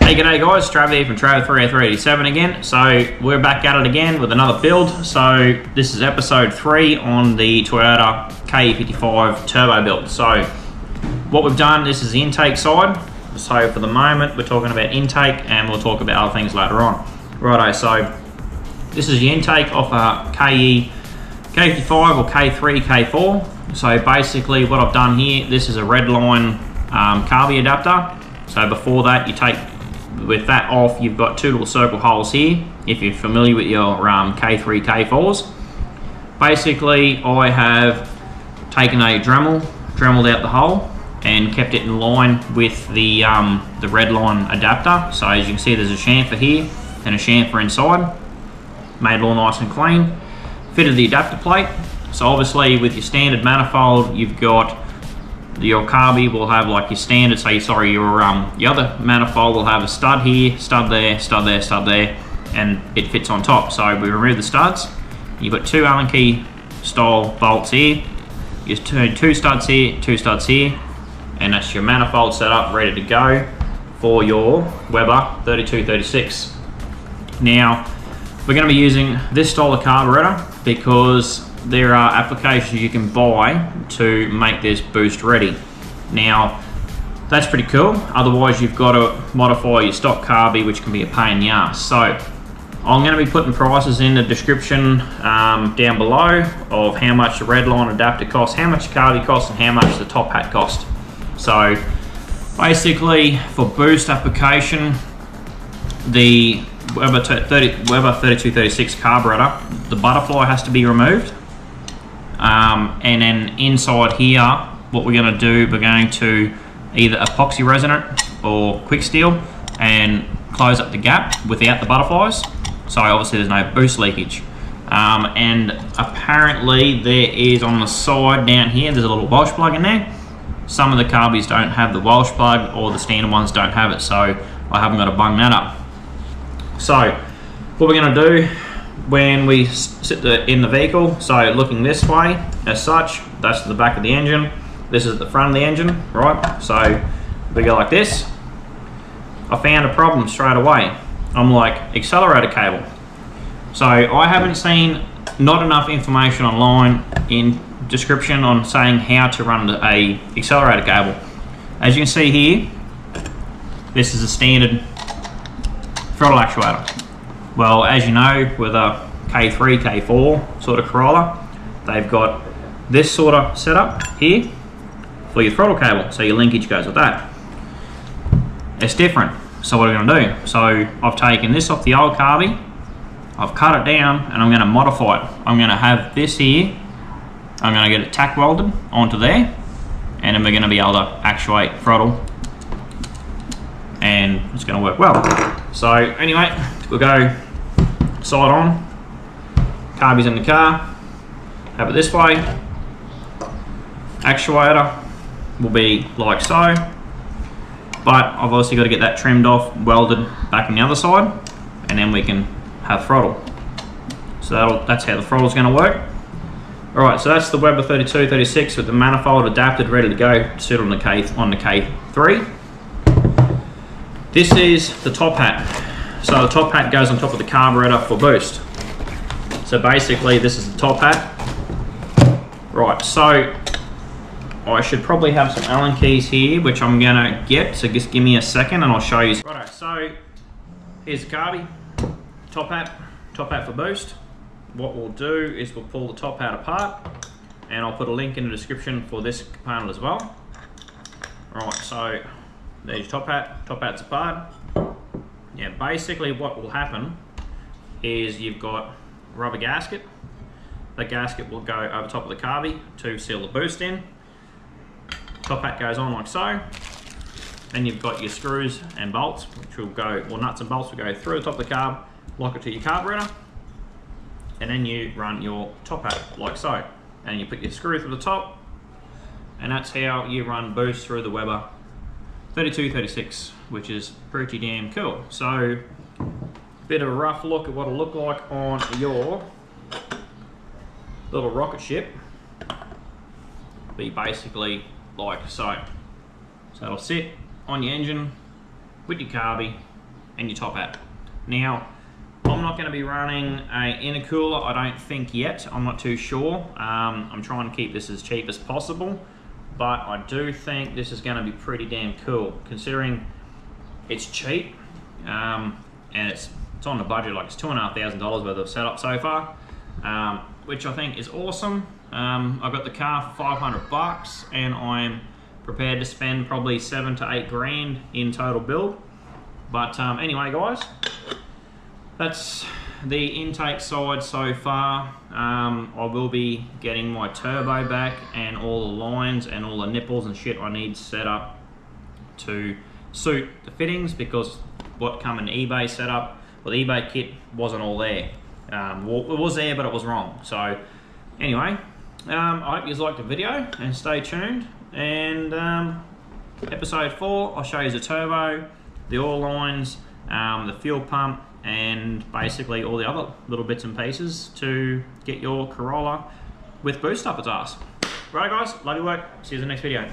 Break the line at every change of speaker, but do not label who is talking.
Hey, g'day guys, Trav here from Trav30387 again. So we're back at it again with another build. So this is episode 3 on the Toyota KE55 turbo build. So what we've done, this is the intake side. So for the moment we're talking about intake and we'll talk about other things later on. Righto, so this is the intake off a K55 or K3, K4. So basically what I've done here, this is a redline carb adapter. So before that, you take, with that off, you've got two little circle holes here, if you're familiar with your K3, K4s. Basically, I have taken a Dremeled out the hole and kept it in line with the redline adapter. So as you can see, there's a chamfer here and a chamfer inside. Made it all nice and clean. Fitted the adapter plate. So obviously with your standard manifold, you've got your carby will have like your standard, your other manifold will have a stud here, stud there, stud there, stud there, and it fits on top. So we remove the studs. You've got two Allen key style bolts here. You turn two studs here, and that's your manifold set up, ready to go for your Weber 3236. Now, we're going to be using this style of carburetor because there are applications you can buy to make this boost ready. Now, that's pretty cool. Otherwise, you've got to modify your stock carby, which can be a pain in the ass. So, I'm going to be putting prices in the description down below of how much the redline adapter costs, how much the carby costs, and how much the top hat cost. So, basically, for boost application, the Weber 3236 carburetor, the butterfly has to be removed. And then inside here, what we're going to do, we're going to either epoxy resonant or quick steel and close up the gap without the butterflies. So obviously there's no boost leakage. And apparently there is on the side down here, there's a little Welsh plug in there. Some of the carbies don't have the Welsh plug, or the standard ones don't have it, so I haven't got to bung that up. So what we're going to do when we sit in the vehicle, so looking this way as such, that's the back of the engine, this is the front of the engine, right? So we go like this. I found a problem straight away. I'm like, accelerator cable. So I haven't seen not enough information online in description on saying how to run a accelerator cable. As you can see here, this is a standard throttle actuator. Well, as you know, with a K3, K4 sort of Corolla, they've got this sort of setup here for your throttle cable, so your linkage goes with that. It's different, so what are we going to do? So I've taken this off the old carby, I've cut it down, and I'm going to modify it. I'm going to have this here, I'm going to get it tack welded onto there, and then we're going to be able to actuate throttle, and it's going to work well. So anyway, we'll go side on, carby's in the car, have it this way, actuator will be like so, but I've obviously got to get that trimmed off, welded back on the other side, and then we can have throttle. So that's how the throttle's going to work. Alright, so that's the Weber 3236 with the manifold adapted, ready to go to sit on the K3. This is the top hat. So the top hat goes on top of the carburetor for boost. So basically this is the top hat. Right, so I should probably have some Allen keys here, which I'm gonna get, so just give me a second and I'll show you. Righto, so here's the carby, top hat for boost. What we'll do is we'll pull the top hat apart, and I'll put a link in the description for this component as well. Right, so there's your top hat's apart. Yeah, basically what will happen is you've got a rubber gasket. The gasket will go over top of the carby to seal the boost in. Top hat goes on like so. Then you've got your screws and bolts, which will go, or nuts and bolts will go through the top of the carb, lock it to your carburetor, and then you run your top hat like so. And you put your screw through the top, and that's how you run boost through the Weber 3236, which is pretty damn cool. So, bit of a rough look at what it'll look like on your little rocket ship. Be basically like so. So it'll sit on your engine with your carby, and your top hat. Now, I'm not going to be running an intercooler, I don't think yet. I'm not too sure. I'm trying to keep this as cheap as possible, but I do think this is going to be pretty damn cool, considering it's cheap and it's on the budget. Like, it's $2,500 worth of setup so far, which I think is awesome. I got the car for $500 and I'm prepared to spend probably 7 to 8 grand in total build. But anyway, guys, that's the intake side so far. I will be getting my turbo back and all the lines and all the nipples and shit I need set up to suit the fittings, because what come in the eBay setup, well, the eBay kit wasn't all there. Well, it was there, but it was wrong. So anyway, I hope you liked the video and stay tuned. And episode 4, I'll show you the turbo, the oil lines, the fuel pump, and basically all the other little bits and pieces to get your Corolla with boost up its ass. Right, guys, love your work. See you in the next video.